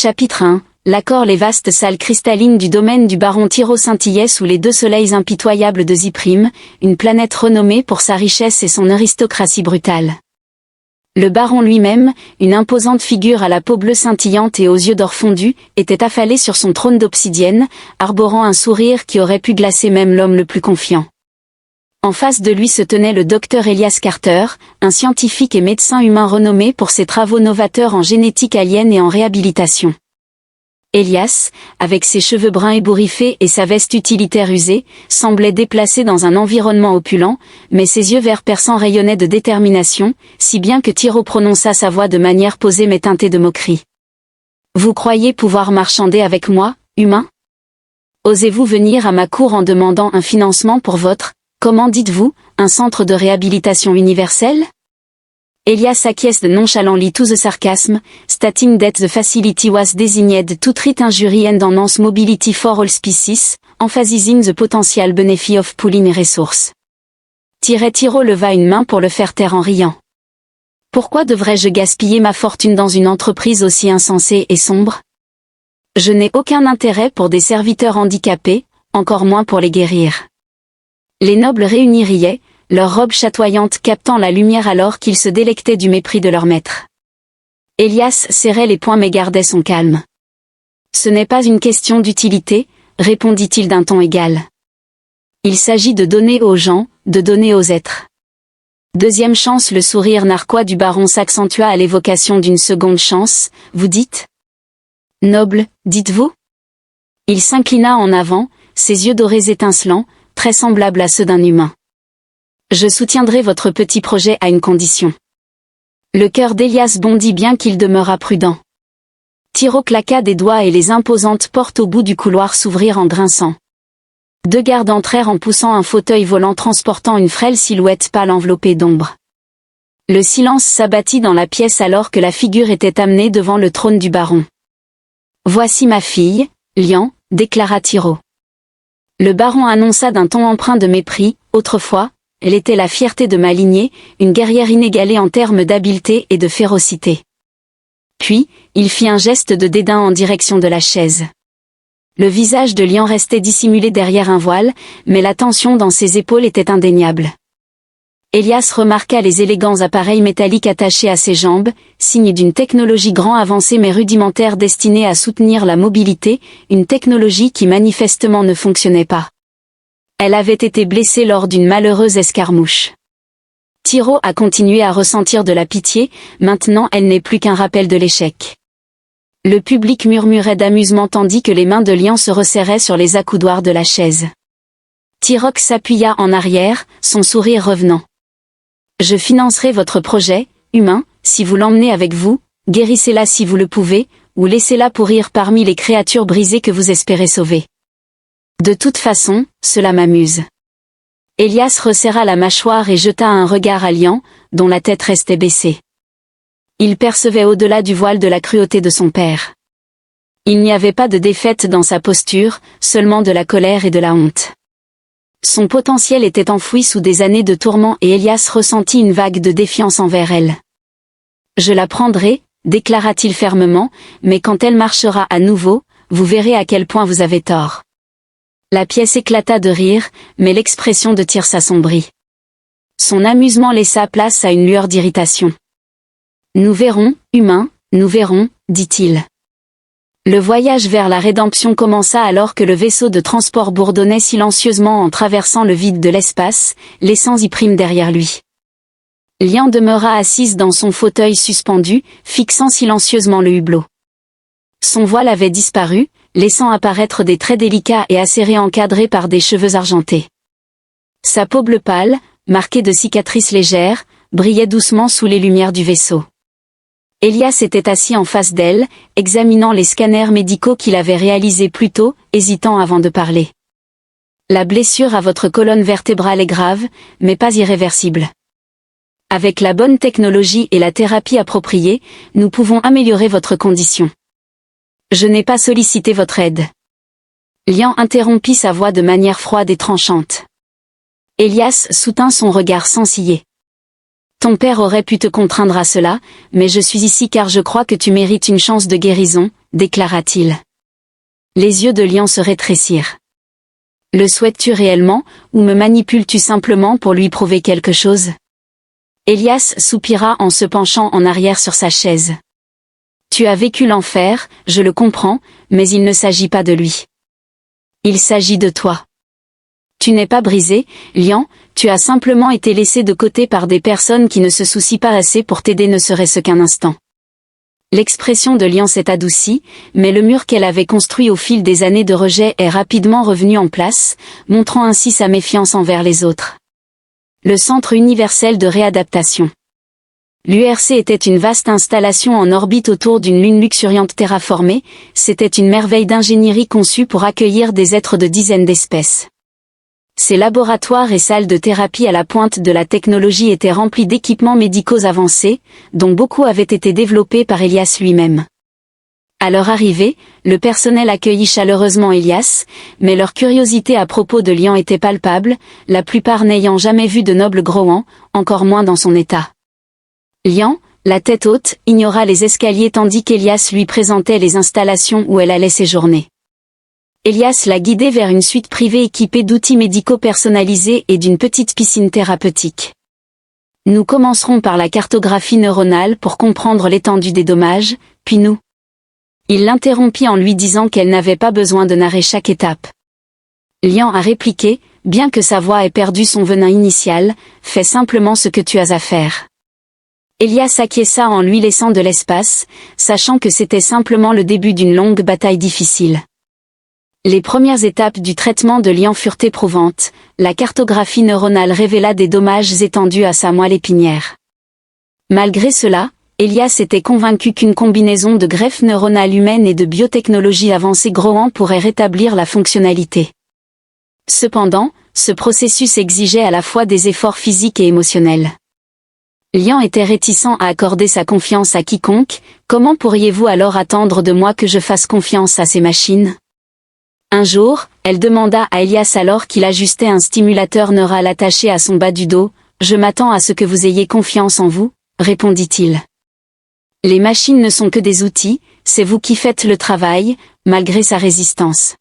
Chapitre 1. L'accord. Les vastes salles cristallines du domaine du baron Tiro scintillaient sous les deux soleils impitoyables de Ziprim, une planète renommée pour sa richesse et son aristocratie brutale. Le baron lui-même, une imposante figure à la peau bleue scintillante et aux yeux d'or fondu, était affalé sur son trône d'obsidienne, arborant un sourire qui aurait pu glacer même l'homme le plus confiant. En face de lui se tenait le docteur Elias Carter, un scientifique et médecin humain renommé pour ses travaux novateurs en génétique alien et en réhabilitation. Elias, avec ses cheveux bruns ébouriffés et sa veste utilitaire usée, semblait déplacé dans un environnement opulent, mais ses yeux verts perçants rayonnaient de détermination, si bien que Tiro prononça sa voix de manière posée mais teintée de moquerie. « Vous croyez pouvoir marchander avec moi, humain ? Osez-vous venir à ma cour en demandant un financement pour votre, comment dites-vous, un centre de réhabilitation universel ?» Elias acquiesced nonchalantly to the sarcasm, stating that the facility was designed to treat injury and enhance mobility for all species, emphasizing the potential benefit of pooling resources. Tiro leva une main pour le faire taire en riant. Pourquoi devrais-je gaspiller ma fortune dans une entreprise aussi insensée et sombre ? Je n'ai aucun intérêt pour des serviteurs handicapés, encore moins pour les guérir. Les nobles réunis riaient, leurs robes chatoyantes captant la lumière alors qu'ils se délectaient du mépris de leur maître. Elias serrait les poings mais gardait son calme. « Ce n'est pas une question d'utilité, répondit-il d'un ton égal. Il s'agit de donner aux gens, de donner aux êtres. » Deuxième chance. Le sourire narquois du baron s'accentua à l'évocation d'une seconde chance, vous dites ? Noble, dites-vous ? Il s'inclina en avant, ses yeux dorés étincelants, très semblables à ceux d'un humain. Je soutiendrai votre petit projet à une condition. Le cœur d'Elias bondit bien qu'il demeurât prudent. Tiro claqua des doigts et les imposantes portes au bout du couloir s'ouvrirent en grinçant. Deux gardes entrèrent en poussant un fauteuil volant transportant une frêle silhouette pâle enveloppée d'ombre. Le silence s'abattit dans la pièce alors que la figure était amenée devant le trône du baron. « Voici ma fille, Lian, déclara Tiro. Le baron annonça d'un ton empreint de mépris, autrefois, elle était la fierté de ma lignée, une guerrière inégalée en termes d'habileté et de férocité. Puis, il fit un geste de dédain en direction de la chaise. Le visage de Lian restait dissimulé derrière un voile, mais la tension dans ses épaules était indéniable. Elias remarqua les élégants appareils métalliques attachés à ses jambes, signe d'une technologie grand avancée mais rudimentaire destinée à soutenir la mobilité, une technologie qui manifestement ne fonctionnait pas. Elle avait été blessée lors d'une malheureuse escarmouche. Tiro a continué à ressentir de la pitié, maintenant elle n'est plus qu'un rappel de l'échec. Le public murmurait d'amusement tandis que les mains de Lian se resserraient sur les accoudoirs de la chaise. Tiro s'appuya en arrière, son sourire revenant. Je financerai votre projet, humain, si vous l'emmenez avec vous, guérissez-la si vous le pouvez, ou laissez-la pourrir parmi les créatures brisées que vous espérez sauver. De toute façon, cela m'amuse. Elias resserra la mâchoire et jeta un regard à Lian, dont la tête restait baissée. Il percevait au-delà du voile de la cruauté de son père. Il n'y avait pas de défaite dans sa posture, seulement de la colère et de la honte. Son potentiel était enfoui sous des années de tourments et Elias ressentit une vague de défiance envers elle. « Je la prendrai, déclara-t-il fermement, mais quand elle marchera à nouveau, vous verrez à quel point vous avez tort. » La pièce éclata de rire, mais l'expression de Tiro s'assombrit. Son amusement laissa place à une lueur d'irritation. « Nous verrons, humain, nous verrons, dit-il. » Le voyage vers la rédemption commença alors que le vaisseau de transport bourdonnait silencieusement en traversant le vide de l'espace, laissant Ziprim derrière lui. Lian demeura assise dans son fauteuil suspendu, fixant silencieusement le hublot. Son voile avait disparu, laissant apparaître des traits délicats et acérés encadrés par des cheveux argentés. Sa peau bleue pâle, marquée de cicatrices légères, brillait doucement sous les lumières du vaisseau. Elias était assis en face d'elle, examinant les scanners médicaux qu'il avait réalisés plus tôt, hésitant avant de parler. La blessure à votre colonne vertébrale est grave, mais pas irréversible. Avec la bonne technologie et la thérapie appropriée, nous pouvons améliorer votre condition. Je n'ai pas sollicité votre aide. Lian interrompit sa voix de manière froide et tranchante. Elias soutint son regard sans ciller. Ton père aurait pu te contraindre à cela, mais je suis ici car je crois que tu mérites une chance de guérison, déclara-t-il. Les yeux de Lian se rétrécirent. Le souhaites-tu réellement, ou me manipules-tu simplement pour lui prouver quelque chose? Elias soupira en se penchant en arrière sur sa chaise. Tu as vécu l'enfer, je le comprends, mais il ne s'agit pas de lui. Il s'agit de toi. Tu n'es pas brisé, Lian, tu as simplement été laissé de côté par des personnes qui ne se soucient pas assez pour t'aider ne serait-ce qu'un instant. L'expression de Lian s'est adoucie, mais le mur qu'elle avait construit au fil des années de rejet est rapidement revenu en place, montrant ainsi sa méfiance envers les autres. Le Centre universel de réadaptation. L'URC était une vaste installation en orbite autour d'une lune luxuriante terraformée, c'était une merveille d'ingénierie conçue pour accueillir des êtres de dizaines d'espèces. Ses laboratoires et salles de thérapie à la pointe de la technologie étaient remplis d'équipements médicaux avancés, dont beaucoup avaient été développés par Elias lui-même. À leur arrivée, le personnel accueillit chaleureusement Elias, mais leur curiosité à propos de Lian était palpable, la plupart n'ayant jamais vu de noble Grohan, encore moins dans son état. Lian, la tête haute, ignora les escaliers tandis qu'Elias lui présentait les installations où elle allait séjourner. Elias l'a guidée vers une suite privée équipée d'outils médicaux personnalisés et d'une petite piscine thérapeutique. Nous commencerons par la cartographie neuronale pour comprendre l'étendue des dommages, puis nous. Il l'interrompit en lui disant qu'elle n'avait pas besoin de narrer chaque étape. Lian a répliqué, bien que sa voix ait perdu son venin initial, fais simplement ce que tu as à faire. Elias acquiesça en lui laissant de l'espace, sachant que c'était simplement le début d'une longue bataille difficile. Les premières étapes du traitement de Lian furent éprouvantes, la cartographie neuronale révéla des dommages étendus à sa moelle épinière. Malgré cela, Elias était convaincu qu'une combinaison de greffe neuronale humaine et de biotechnologie avancée Grohan pourrait rétablir la fonctionnalité. Cependant, ce processus exigeait à la fois des efforts physiques et émotionnels. Lian était réticent à accorder sa confiance à quiconque, comment pourriez-vous alors attendre de moi que je fasse confiance à ces machines? Un jour, elle demanda à Elias alors qu'il ajustait un stimulateur neural attaché à son bas du dos, « Je m'attends à ce que vous ayez confiance en vous », répondit-il. Les machines ne sont que des outils, c'est vous qui faites le travail, malgré sa résistance.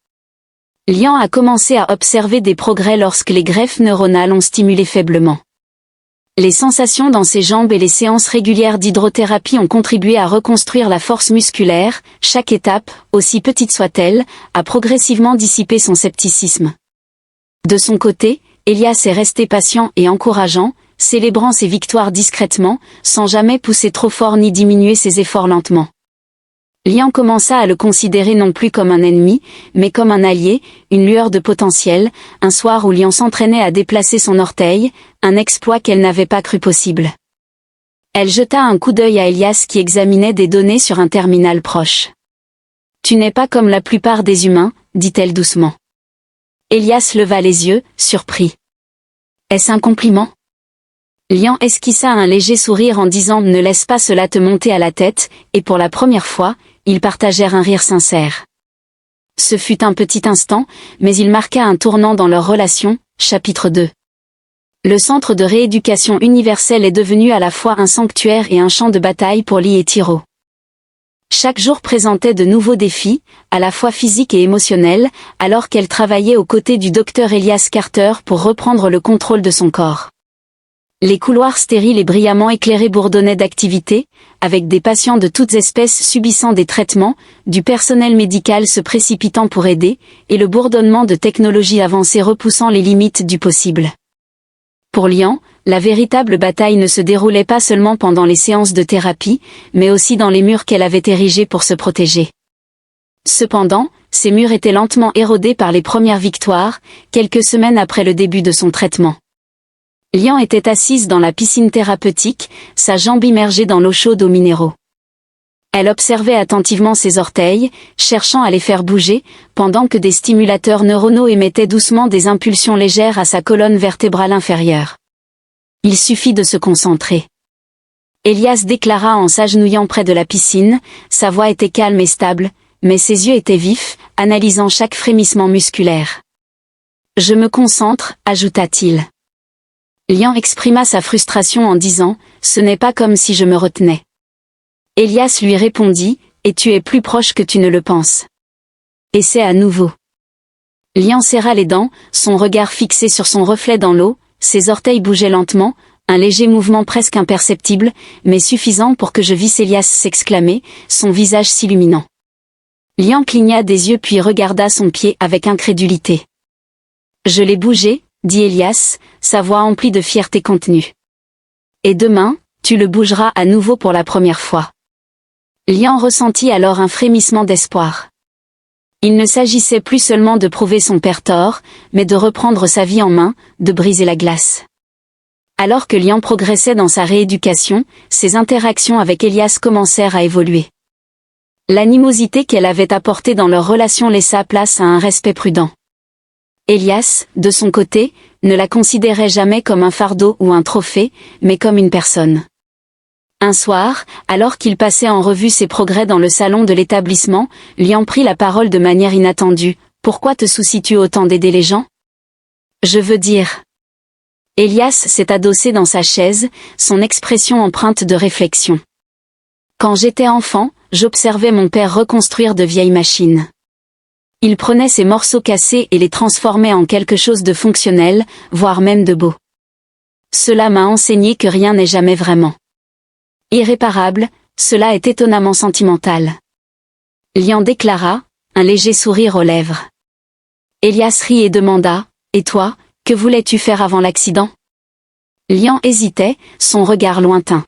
Lian a commencé à observer des progrès lorsque les greffes neuronales ont stimulé faiblement. Les sensations dans ses jambes et les séances régulières d'hydrothérapie ont contribué à reconstruire la force musculaire, chaque étape, aussi petite soit-elle, a progressivement dissipé son scepticisme. De son côté, Elias est resté patient et encourageant, célébrant ses victoires discrètement, sans jamais pousser trop fort ni diminuer ses efforts lentement. Lian commença à le considérer non plus comme un ennemi, mais comme un allié, une lueur de potentiel, un soir où Lian s'entraînait à déplacer son orteil, un exploit qu'elle n'avait pas cru possible. Elle jeta un coup d'œil à Elias qui examinait des données sur un terminal proche. « Tu n'es pas comme la plupart des humains, dit-elle doucement. Elias leva les yeux, surpris. « Est-ce un compliment ?» Lian esquissa un léger sourire en disant « Ne laisse pas cela te monter à la tête », et pour la première fois, ils partagèrent un rire sincère. Ce fut un petit instant, mais il marqua un tournant dans leur relation, chapitre 2. Le centre de rééducation universelle est devenu à la fois un sanctuaire et un champ de bataille pour Lee et Tiro. Chaque jour présentait de nouveaux défis, à la fois physiques et émotionnels, alors qu'elle travaillait aux côtés du docteur Elias Carter pour reprendre le contrôle de son corps. Les couloirs stériles et brillamment éclairés bourdonnaient d'activité, avec des patients de toutes espèces subissant des traitements, du personnel médical se précipitant pour aider, et le bourdonnement de technologies avancées repoussant les limites du possible. Pour Lian, la véritable bataille ne se déroulait pas seulement pendant les séances de thérapie, mais aussi dans les murs qu'elle avait érigés pour se protéger. Cependant, ces murs étaient lentement érodés par les premières victoires, quelques semaines après le début de son traitement. Lian était assise dans la piscine thérapeutique, sa jambe immergée dans l'eau chaude aux minéraux. Elle observait attentivement ses orteils, cherchant à les faire bouger, pendant que des stimulateurs neuronaux émettaient doucement des impulsions légères à sa colonne vertébrale inférieure. Il suffit de se concentrer. Elias déclara en s'agenouillant près de la piscine, sa voix était calme et stable, mais ses yeux étaient vifs, analysant chaque frémissement musculaire. « Je me concentre », ajouta-t-il. Lian exprima sa frustration en disant « Ce n'est pas comme si je me retenais ». Elias lui répondit « et tu es plus proche que tu ne le penses. Essaie à nouveau. Lian serra les dents, son regard fixé sur son reflet dans l'eau, ses orteils bougeaient lentement, un léger mouvement presque imperceptible, mais suffisant pour que je visse Elias s'exclamer, son visage s'illuminant. Lian cligna des yeux puis regarda son pied avec incrédulité. Je l'ai bougé, dit Elias, sa voix emplie de fierté contenue. Et demain, tu le bougeras à nouveau pour la première fois. Lian ressentit alors un frémissement d'espoir. Il ne s'agissait plus seulement de prouver son père tort, mais de reprendre sa vie en main, de briser la glace. Alors que Lian progressait dans sa rééducation, ses interactions avec Elias commencèrent à évoluer. L'animosité qu'elle avait apportée dans leur relation laissa place à un respect prudent. Elias, de son côté, ne la considérait jamais comme un fardeau ou un trophée, mais comme une personne. Un soir, alors qu'il passait en revue ses progrès dans le salon de l'établissement, Lian prit la parole de manière inattendue. « Pourquoi te soucies-tu autant d'aider les gens ? Je veux dire... » Elias s'est adossé dans sa chaise, son expression empreinte de réflexion. Quand j'étais enfant, j'observais mon père reconstruire de vieilles machines. Il prenait ces morceaux cassés et les transformait en quelque chose de fonctionnel, voire même de beau. Cela m'a enseigné que rien n'est jamais vraiment irréparable, cela est étonnamment sentimental. Lian déclara, un léger sourire aux lèvres. Elias rit et demanda, « Et toi, que voulais-tu faire avant l'accident ?» Lian hésitait, son regard lointain.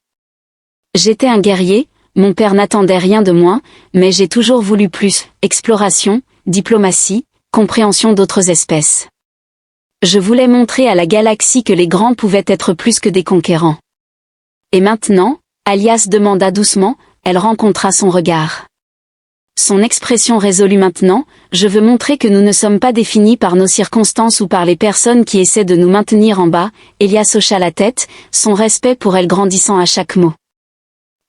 « J'étais un guerrier, mon père n'attendait rien de moi, mais j'ai toujours voulu plus, exploration, diplomatie, compréhension d'autres espèces. Je voulais montrer à la galaxie que les grands pouvaient être plus que des conquérants. Et maintenant, Elias demanda doucement, elle rencontra son regard. Son expression résolue maintenant, je veux montrer que nous ne sommes pas définis par nos circonstances ou par les personnes qui essaient de nous maintenir en bas. Elias hocha la tête, son respect pour elle grandissant à chaque mot.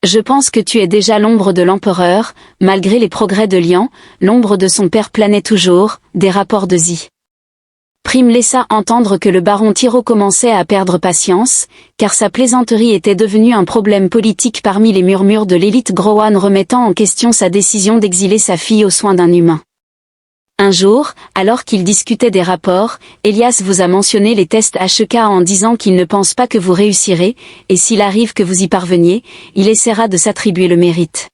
Je pense que tu es déjà l'ombre de l'empereur, malgré les progrès de Lian, l'ombre de son père planait toujours, des rapports de Zi. Prime laissa entendre que le baron Tiro commençait à perdre patience, car sa plaisanterie était devenue un problème politique parmi les murmures de l'élite Growan remettant en question sa décision d'exiler sa fille aux soins d'un humain. Un jour, alors qu'il discutait des rapports, Elias vous a mentionné les tests HEK en disant qu'il ne pense pas que vous réussirez, et s'il arrive que vous y parveniez, il essaiera de s'attribuer le mérite.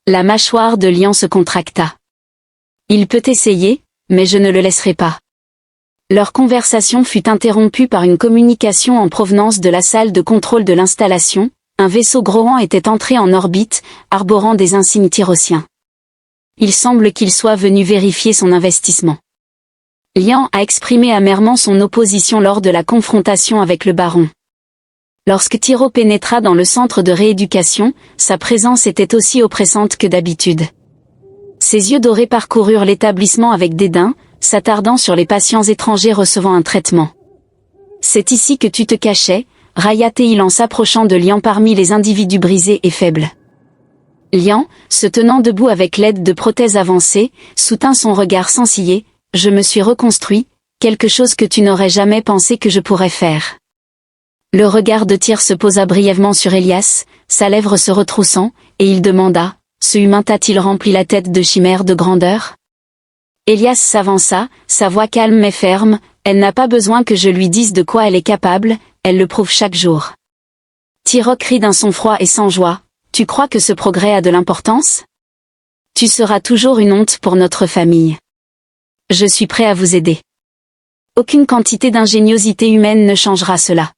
La mâchoire de Lian se contracta. Il peut essayer, mais je ne le laisserai pas. Leur conversation fut interrompue par une communication en provenance de la salle de contrôle de l'installation. Un vaisseau Growan était entré en orbite, arborant des insignes tyrossiens. Il semble qu'il soit venu vérifier son investissement. Lian a exprimé amèrement son opposition lors de la confrontation avec le baron. Lorsque Tiro pénétra dans le centre de rééducation, sa présence était aussi oppressante que d'habitude. Ses yeux dorés parcoururent l'établissement avec dédain, s'attardant sur les patients étrangers recevant un traitement. « C'est ici que tu te cachais » railla-t-il en s'approchant de Lian parmi les individus brisés et faibles. Lian, se tenant debout avec l'aide de prothèses avancées, soutint son regard sans ciller. « Je me suis reconstruit, quelque chose que tu n'aurais jamais pensé que je pourrais faire. » Le regard de Tyr se posa brièvement sur Elias, sa lèvre se retroussant, et il demanda, « Ce humain t'a-t-il rempli la tête de chimères de grandeur ?» Elias s'avança, sa voix calme mais ferme, « Elle n'a pas besoin que je lui dise de quoi elle est capable, elle le prouve chaque jour. » Tyrok rit d'un son froid et sans joie, « Tu crois que ce progrès a de l'importance ? Tu seras toujours une honte pour notre famille. Je suis prêt à vous aider. Aucune quantité d'ingéniosité humaine ne changera cela. »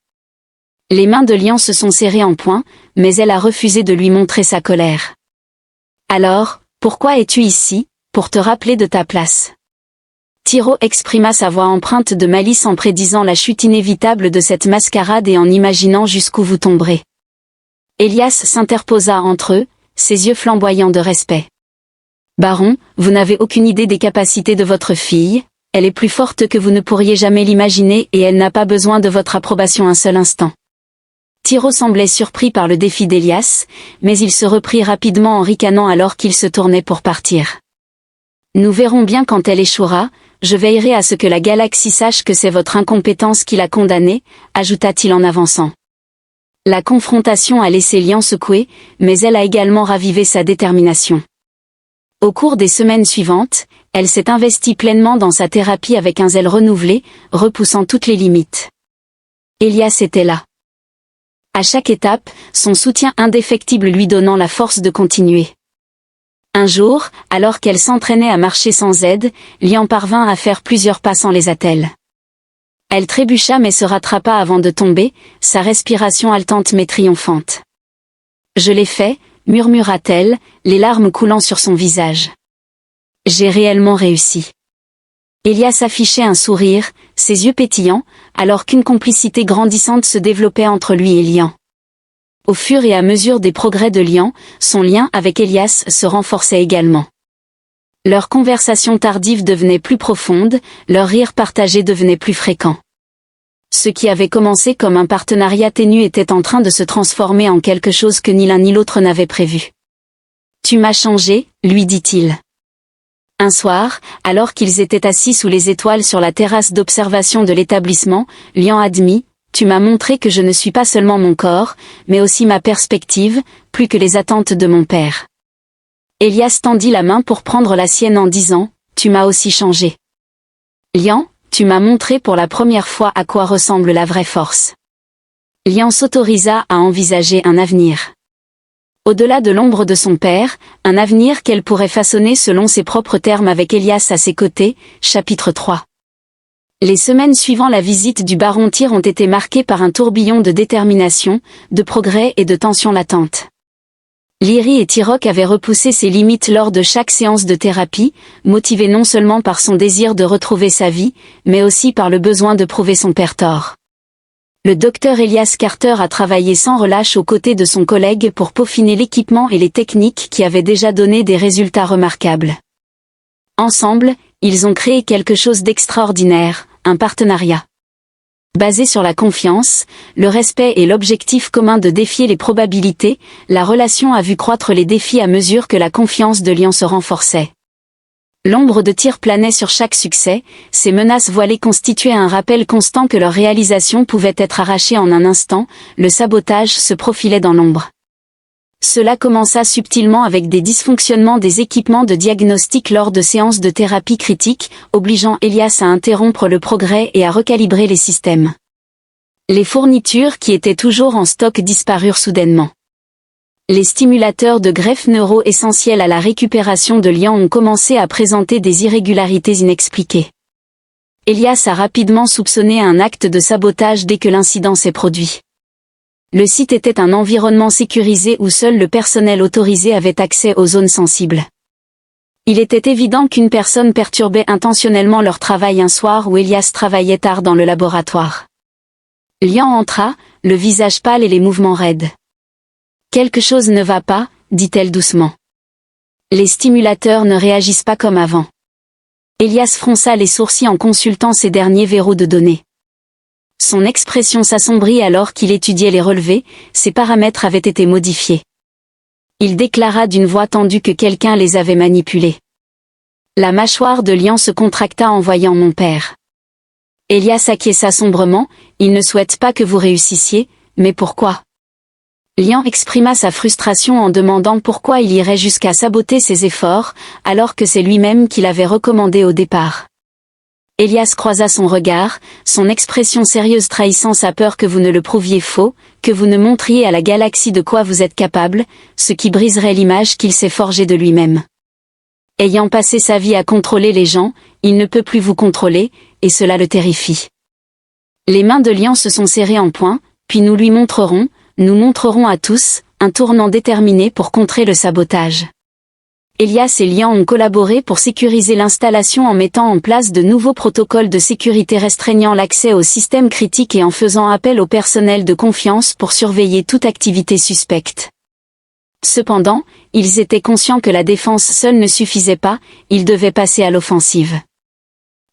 Les mains de Lian se sont serrées en poing, mais elle a refusé de lui montrer sa colère. « Alors, pourquoi es-tu ici ? Pour te rappeler de ta place. » Tiro exprima sa voix empreinte de malice en prédisant la chute inévitable de cette mascarade et en imaginant jusqu'où vous tomberez. Elias s'interposa entre eux, ses yeux flamboyants de respect. « Baron, vous n'avez aucune idée des capacités de votre fille, elle est plus forte que vous ne pourriez jamais l'imaginer et elle n'a pas besoin de votre approbation un seul instant. » Tiro semblait surpris par le défi d'Elias, mais il se reprit rapidement en ricanant alors qu'il se tournait pour partir. « Nous verrons bien quand elle échouera, je veillerai à ce que la galaxie sache que c'est votre incompétence qui l'a condamnée, ajouta-t-il en avançant. La confrontation a laissé Lian secoué, mais elle a également ravivé sa détermination. Au cours des semaines suivantes, elle s'est investie pleinement dans sa thérapie avec un zèle renouvelé, repoussant toutes les limites. Elias était là. À chaque étape, son soutien indéfectible lui donnant la force de continuer. Un jour, alors qu'elle s'entraînait à marcher sans aide, Lian parvint à faire plusieurs pas sans les attelles. Elle trébucha mais se rattrapa avant de tomber, sa respiration haletante mais triomphante. « Je l'ai fait », murmura-t-elle, les larmes coulant sur son visage. « J'ai réellement réussi. » Elias affichait un sourire, ses yeux pétillants, alors qu'une complicité grandissante se développait entre lui et Lian. Au fur et à mesure des progrès de Lian, son lien avec Elias se renforçait également. Leur conversation tardive devenait plus profonde, leur rire partagé devenait plus fréquent. Ce qui avait commencé comme un partenariat ténu était en train de se transformer en quelque chose que ni l'un ni l'autre n'avait prévu. « Tu m'as changé », lui dit-il. Un soir, alors qu'ils étaient assis sous les étoiles sur la terrasse d'observation de l'établissement, Lian admit « Tu m'as montré que je ne suis pas seulement mon corps, mais aussi ma perspective, plus que les attentes de mon père. » Elias tendit la main pour prendre la sienne en disant « Tu m'as aussi changé. » Lian, tu m'as montré pour la première fois à quoi ressemble la vraie force. Lian s'autorisa à envisager un avenir. Au-delà de l'ombre de son père, un avenir qu'elle pourrait façonner selon ses propres termes avec Elias à ses côtés, chapitre 3. Les semaines suivant la visite du baron Tyr ont été marquées par un tourbillon de détermination, de progrès et de tensions latentes. Lyrie et Tyrok avaient repoussé ses limites lors de chaque séance de thérapie, motivés non seulement par son désir de retrouver sa vie, mais aussi par le besoin de prouver son père tort. Le docteur Elias Carter a travaillé sans relâche aux côtés de son collègue pour peaufiner l'équipement et les techniques qui avaient déjà donné des résultats remarquables. Ensemble, ils ont créé quelque chose d'extraordinaire, un partenariat. Basé sur la confiance, le respect et l'objectif commun de défier les probabilités, la relation a vu croître les défis à mesure que la confiance de Lian se renforçait. L'ombre de Tyr planait sur chaque succès, ces menaces voilées constituaient un rappel constant que leur réalisation pouvait être arrachée en un instant, le sabotage se profilait dans l'ombre. Cela commença subtilement avec des dysfonctionnements des équipements de diagnostic lors de séances de thérapie critique, obligeant Elias à interrompre le progrès et à recalibrer les systèmes. Les fournitures qui étaient toujours en stock disparurent soudainement. Les stimulateurs de greffe neuro essentiels à la récupération de Lian ont commencé à présenter des irrégularités inexpliquées. Elias a rapidement soupçonné un acte de sabotage dès que l'incident s'est produit. Le site était un environnement sécurisé où seul le personnel autorisé avait accès aux zones sensibles. Il était évident qu'une personne perturbait intentionnellement leur travail un soir où Elias travaillait tard dans le laboratoire. Lian entra, le visage pâle et les mouvements raides. « Quelque chose ne va pas », dit-elle doucement. Les stimulateurs ne réagissent pas comme avant. Elias fronça les sourcils en consultant ses derniers verrous de données. Son expression s'assombrit alors qu'il étudiait les relevés, ses paramètres avaient été modifiés. Il déclara d'une voix tendue que quelqu'un les avait manipulés. La mâchoire de Lian se contracta en voyant mon père. Elias acquiesça sombrement, il ne souhaite pas que vous réussissiez, mais pourquoi ? Lian exprima sa frustration en demandant pourquoi il irait jusqu'à saboter ses efforts, alors que c'est lui-même qui l'avait recommandé au départ. Elias croisa son regard, son expression sérieuse trahissant sa peur que vous ne le prouviez faux, que vous ne montriez à la galaxie de quoi vous êtes capable, ce qui briserait l'image qu'il s'est forgée de lui-même. Ayant passé sa vie à contrôler les gens, il ne peut plus vous contrôler, et cela le terrifie. Les mains de Lian se sont serrées en poing, puis nous montrerons à tous, un tournant déterminé pour contrer le sabotage. Elias et Lian ont collaboré pour sécuriser l'installation en mettant en place de nouveaux protocoles de sécurité restreignant l'accès aux systèmes critiques et en faisant appel au personnel de confiance pour surveiller toute activité suspecte. Cependant, ils étaient conscients que la défense seule ne suffisait pas, ils devaient passer à l'offensive.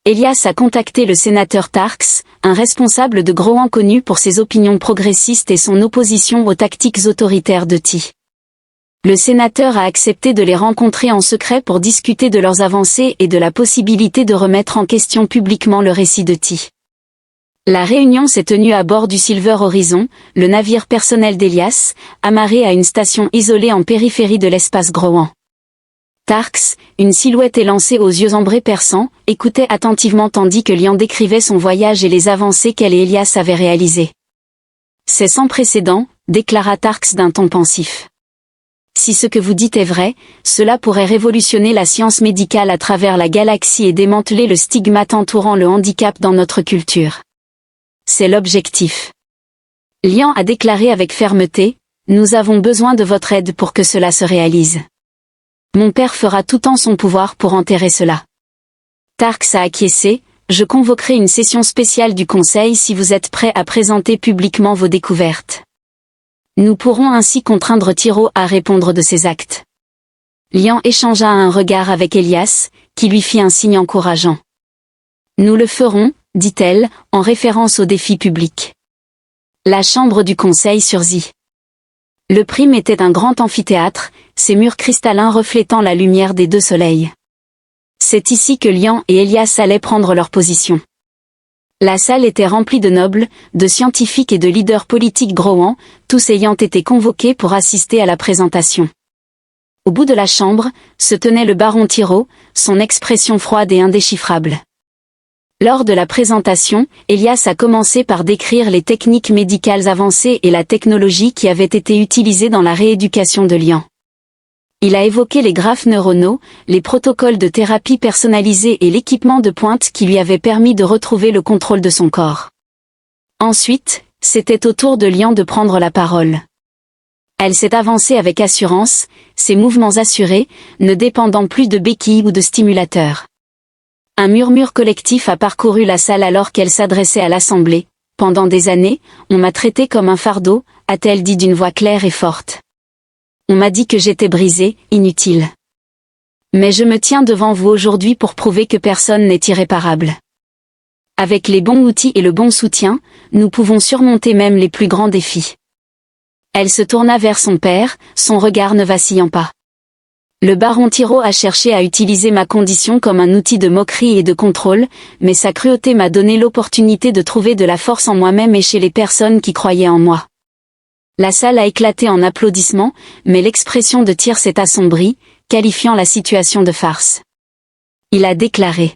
Elias a contacté le sénateur Tarx, un responsable de Grohan connu pour ses opinions progressistes et son opposition aux tactiques autoritaires de Ty. Le sénateur a accepté de les rencontrer en secret pour discuter de leurs avancées et de la possibilité de remettre en question publiquement le récit de Ty. La réunion s'est tenue à bord du Silver Horizon, le navire personnel d'Elias, amarré à une station isolée en périphérie de l'espace Groan. Tarx, une silhouette élancée aux yeux ambrés perçants, écoutait attentivement tandis que Lian décrivait son voyage et les avancées qu'elle et Elias avaient réalisées. « C'est sans précédent », déclara Tarx d'un ton pensif. « Si ce que vous dites est vrai, cela pourrait révolutionner la science médicale à travers la galaxie et démanteler le stigmate entourant le handicap dans notre culture. C'est l'objectif. » Lian a déclaré avec fermeté, « Nous avons besoin de votre aide pour que cela se réalise. Mon père fera tout en son pouvoir pour enterrer cela. » Tarx a acquiescé, « Je convoquerai une session spéciale du Conseil si vous êtes prêt à présenter publiquement vos découvertes. Nous pourrons ainsi contraindre Tyro à répondre de ses actes. » Lian échangea un regard avec Elias, qui lui fit un signe encourageant. « Nous le ferons, » dit-elle, en référence au défi public. La chambre du Conseil surgit. Le prime était un grand amphithéâtre, ses murs cristallins reflétant la lumière des deux soleils. C'est ici que Lian et Elias allaient prendre leur position. La salle était remplie de nobles, de scientifiques et de leaders politiques Groan, tous ayant été convoqués pour assister à la présentation. Au bout de la chambre, se tenait le baron Tyro, son expression froide et indéchiffrable. Lors de la présentation, Elias a commencé par décrire les techniques médicales avancées et la technologie qui avait été utilisée dans la rééducation de Lian. Il a évoqué les graphes neuronaux, les protocoles de thérapie personnalisés et l'équipement de pointe qui lui avait permis de retrouver le contrôle de son corps. Ensuite, c'était au tour de Lian de prendre la parole. Elle s'est avancée avec assurance, ses mouvements assurés, ne dépendant plus de béquilles ou de stimulateurs. Un murmure collectif a parcouru la salle alors qu'elle s'adressait à l'assemblée. « Pendant des années, on m'a traité comme un fardeau », a-t-elle dit d'une voix claire et forte. On m'a dit que j'étais brisée, inutile. Mais je me tiens devant vous aujourd'hui pour prouver que personne n'est irréparable. Avec les bons outils et le bon soutien, nous pouvons surmonter même les plus grands défis. Elle se tourna vers son père, son regard ne vacillant pas. Le baron Tyro a cherché à utiliser ma condition comme un outil de moquerie et de contrôle, mais sa cruauté m'a donné l'opportunité de trouver de la force en moi-même et chez les personnes qui croyaient en moi. La salle a éclaté en applaudissements, mais l'expression de Tyr s'est assombrie, qualifiant la situation de farce. Il a déclaré.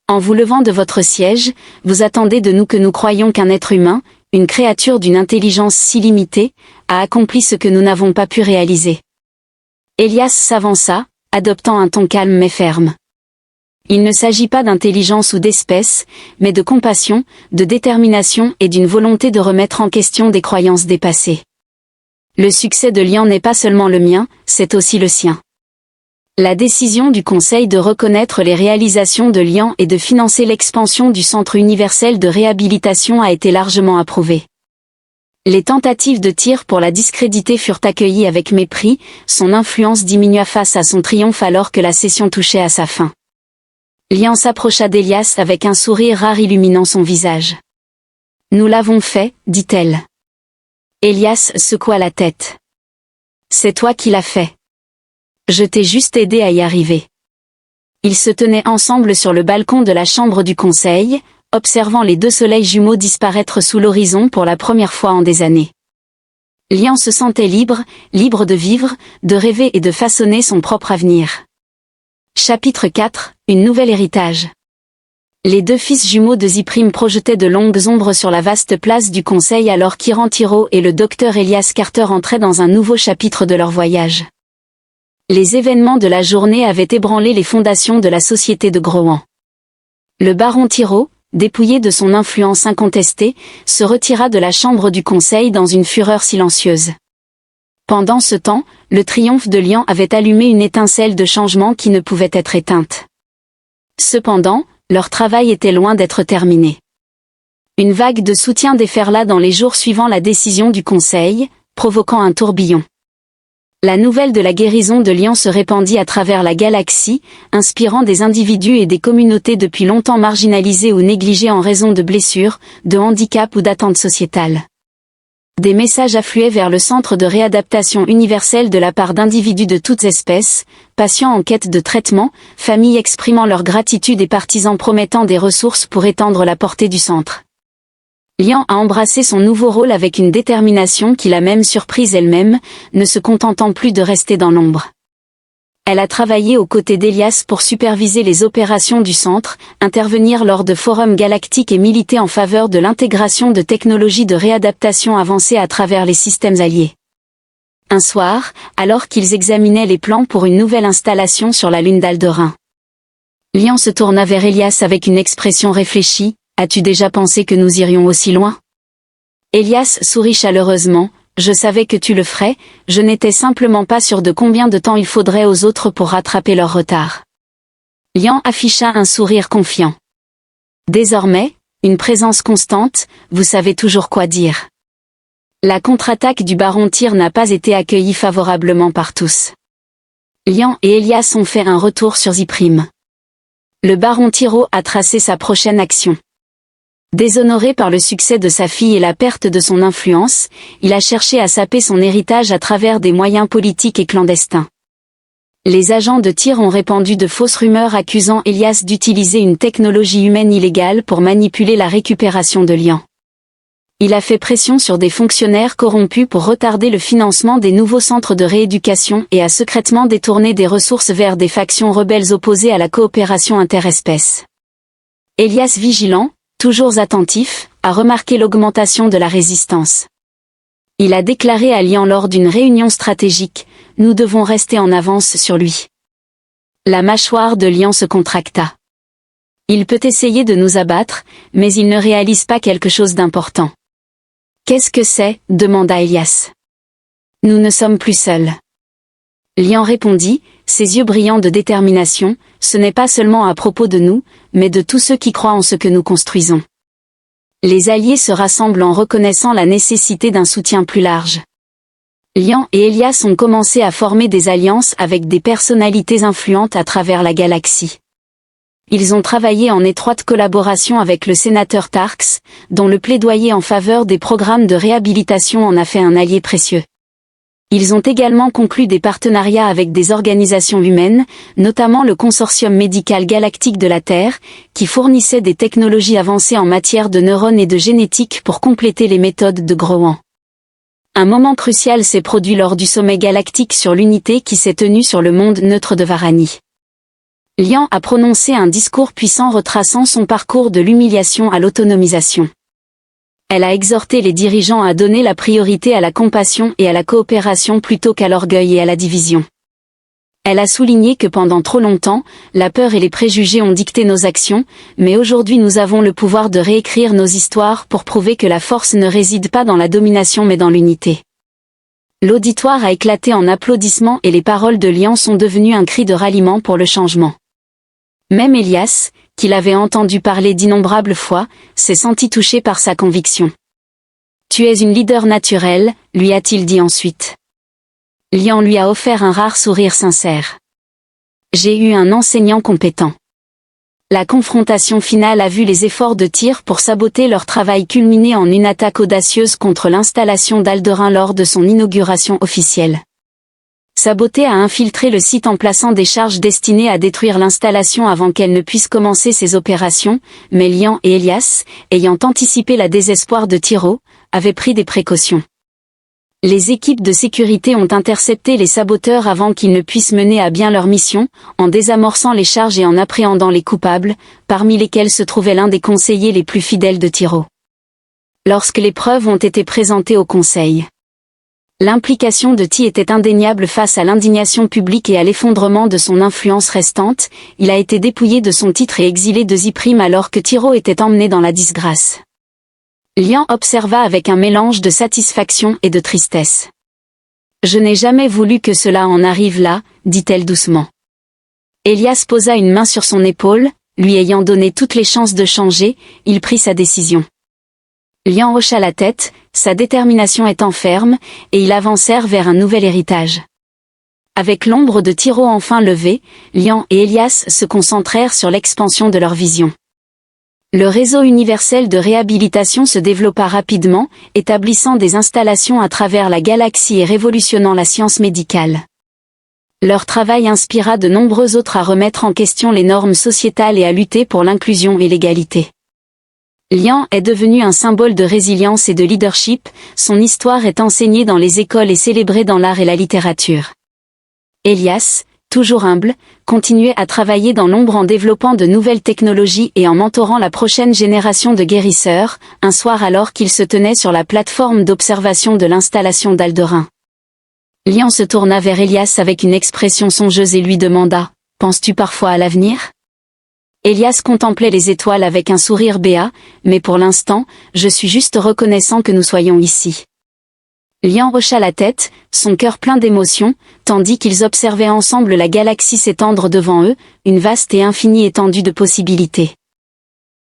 En vous levant de votre siège, vous attendez de nous que nous croyions qu'un être humain, une créature d'une intelligence si limitée, a accompli ce que nous n'avons pas pu réaliser. Elias s'avança, adoptant un ton calme mais ferme. Il ne s'agit pas d'intelligence ou d'espèce, mais de compassion, de détermination et d'une volonté de remettre en question des croyances dépassées. Le succès de Lian n'est pas seulement le mien, c'est aussi le sien. La décision du Conseil de reconnaître les réalisations de Lian et de financer l'expansion du Centre universel de réhabilitation a été largement approuvée. Les tentatives de Tyr pour la discréditer furent accueillies avec mépris, son influence diminua face à son triomphe alors que la session touchait à sa fin. Lian s'approcha d'Elias avec un sourire rare illuminant son visage. « Nous l'avons fait, dit-elle. » Elias secoua la tête. « C'est toi qui l'as fait. Je t'ai juste aidé à y arriver. » Ils se tenaient ensemble sur le balcon de la chambre du Conseil, observant les deux soleils jumeaux disparaître sous l'horizon pour la première fois en des années. Lian se sentait libre, libre de vivre, de rêver et de façonner son propre avenir. Chapitre 4, une nouvelle héritage. Les deux fils jumeaux de Ziprim projetaient de longues ombres sur la vaste place du Conseil alors qu'Iran Tyro et le docteur Elias Carter entraient dans un nouveau chapitre de leur voyage. Les événements de la journée avaient ébranlé les fondations de la société de Groan. Le baron Tyro, dépouillé de son influence incontestée, se retira de la chambre du Conseil dans une fureur silencieuse. Pendant ce temps, le triomphe de Lian avait allumé une étincelle de changement qui ne pouvait être éteinte. Cependant, leur travail était loin d'être terminé. Une vague de soutien déferla dans les jours suivant la décision du Conseil, provoquant un tourbillon. La nouvelle de la guérison de Lian se répandit à travers la galaxie, inspirant des individus et des communautés depuis longtemps marginalisées ou négligées en raison de blessures, de handicaps ou d'attentes sociétales. Des messages affluaient vers le centre de réadaptation universelle de la part d'individus de toutes espèces, patients en quête de traitement, familles exprimant leur gratitude et partisans promettant des ressources pour étendre la portée du centre. Lian a embrassé son nouveau rôle avec une détermination qui l'a même surprise elle-même, ne se contentant plus de rester dans l'ombre. Elle a travaillé aux côtés d'Elias pour superviser les opérations du centre, intervenir lors de forums galactiques et militer en faveur de l'intégration de technologies de réadaptation avancées à travers les systèmes alliés. Un soir, alors qu'ils examinaient les plans pour une nouvelle installation sur la lune d'Alderin, Lian se tourna vers Elias avec une expression réfléchie. « As-tu déjà pensé que nous irions aussi loin ?» Elias sourit chaleureusement. « Je savais que tu le ferais, je n'étais simplement pas sûr de combien de temps il faudrait aux autres pour rattraper leur retard. » Lian afficha un sourire confiant. Désormais, une présence constante, vous savez toujours quoi dire. La contre-attaque du baron Tyr n'a pas été accueillie favorablement par tous. Lian et Elias ont fait un retour sur Ziprim. Le baron Tyro a tracé sa prochaine action. Déshonoré par le succès de sa fille et la perte de son influence, il a cherché à saper son héritage à travers des moyens politiques et clandestins. Les agents de Tyr ont répandu de fausses rumeurs accusant Elias d'utiliser une technologie humaine illégale pour manipuler la récupération de Lian. Il a fait pression sur des fonctionnaires corrompus pour retarder le financement des nouveaux centres de rééducation et a secrètement détourné des ressources vers des factions rebelles opposées à la coopération interespèces. Elias, vigilant, toujours attentif, a remarqué l'augmentation de la résistance. Il a déclaré à Lian lors d'une réunion stratégique, « Nous devons rester en avance sur lui. » La mâchoire de Lian se contracta. « Il peut essayer de nous abattre, mais il ne réalise pas quelque chose d'important. »« Qu'est-ce que c'est ?» demanda Elias. « Nous ne sommes plus seuls. » Lian répondit, ses yeux brillants de détermination, « Ce n'est pas seulement à propos de nous, mais de tous ceux qui croient en ce que nous construisons. » Les alliés se rassemblent en reconnaissant la nécessité d'un soutien plus large. Lian et Elias ont commencé à former des alliances avec des personnalités influentes à travers la galaxie. Ils ont travaillé en étroite collaboration avec le sénateur Tarx, dont le plaidoyer en faveur des programmes de réhabilitation en a fait un allié précieux. Ils ont également conclu des partenariats avec des organisations humaines, notamment le Consortium médical galactique de la Terre, qui fournissait des technologies avancées en matière de neurones et de génétique pour compléter les méthodes de Grohan. Un moment crucial s'est produit lors du sommet galactique sur l'unité qui s'est tenu sur le monde neutre de Varani. Lian a prononcé un discours puissant retraçant son parcours de l'humiliation à l'autonomisation. Elle a exhorté les dirigeants à donner la priorité à la compassion et à la coopération plutôt qu'à l'orgueil et à la division. Elle a souligné que pendant trop longtemps, la peur et les préjugés ont dicté nos actions, mais aujourd'hui nous avons le pouvoir de réécrire nos histoires pour prouver que la force ne réside pas dans la domination mais dans l'unité. L'auditoire a éclaté en applaudissements et les paroles de Lian sont devenues un cri de ralliement pour le changement. Même Elias, qui l'avait entendu parler d'innombrables fois, s'est senti touché par sa conviction. « Tu es une leader naturelle », lui a-t-il dit ensuite. Lian lui a offert un rare sourire sincère. « J'ai eu un enseignant compétent. » La confrontation finale a vu les efforts de Tyr pour saboter leur travail culminer en une attaque audacieuse contre l'installation d'Alderin lors de son inauguration officielle. Saboter a infiltré le site en plaçant des charges destinées à détruire l'installation avant qu'elle ne puisse commencer ses opérations, mais Lian et Elias, ayant anticipé la désespoir de Tyro, avaient pris des précautions. Les équipes de sécurité ont intercepté les saboteurs avant qu'ils ne puissent mener à bien leur mission, en désamorçant les charges et en appréhendant les coupables, parmi lesquels se trouvait l'un des conseillers les plus fidèles de Tyro. Lorsque les preuves ont été présentées au conseil, l'implication de Ty était indéniable face à l'indignation publique et à l'effondrement de son influence restante, il a été dépouillé de son titre et exilé de Ziprim alors que Tyro était emmené dans la disgrâce. Lian observa avec un mélange de satisfaction et de tristesse. « Je n'ai jamais voulu que cela en arrive là, dit-elle doucement. » Elias posa une main sur son épaule, lui ayant donné toutes les chances de changer, il prit sa décision. Lian hocha la tête, sa détermination étant ferme, et ils avancèrent vers un nouvel héritage. Avec l'ombre de Tyro enfin levée, Lian et Elias se concentrèrent sur l'expansion de leur vision. Le réseau universel de réhabilitation se développa rapidement, établissant des installations à travers la galaxie et révolutionnant la science médicale. Leur travail inspira de nombreux autres à remettre en question les normes sociétales et à lutter pour l'inclusion et l'égalité. Lian est devenu un symbole de résilience et de leadership, son histoire est enseignée dans les écoles et célébrée dans l'art et la littérature. Elias, toujours humble, continuait à travailler dans l'ombre en développant de nouvelles technologies et en mentorant la prochaine génération de guérisseurs, un soir alors qu'il se tenait sur la plateforme d'observation de l'installation d'Alderin. Lian se tourna vers Elias avec une expression songeuse et lui demanda « Penses-tu parfois à l'avenir ?» Elias contemplait les étoiles avec un sourire béat, mais pour l'instant, je suis juste reconnaissant que nous soyons ici. Lian hocha la tête, son cœur plein d'émotion, tandis qu'ils observaient ensemble la galaxie s'étendre devant eux, une vaste et infinie étendue de possibilités.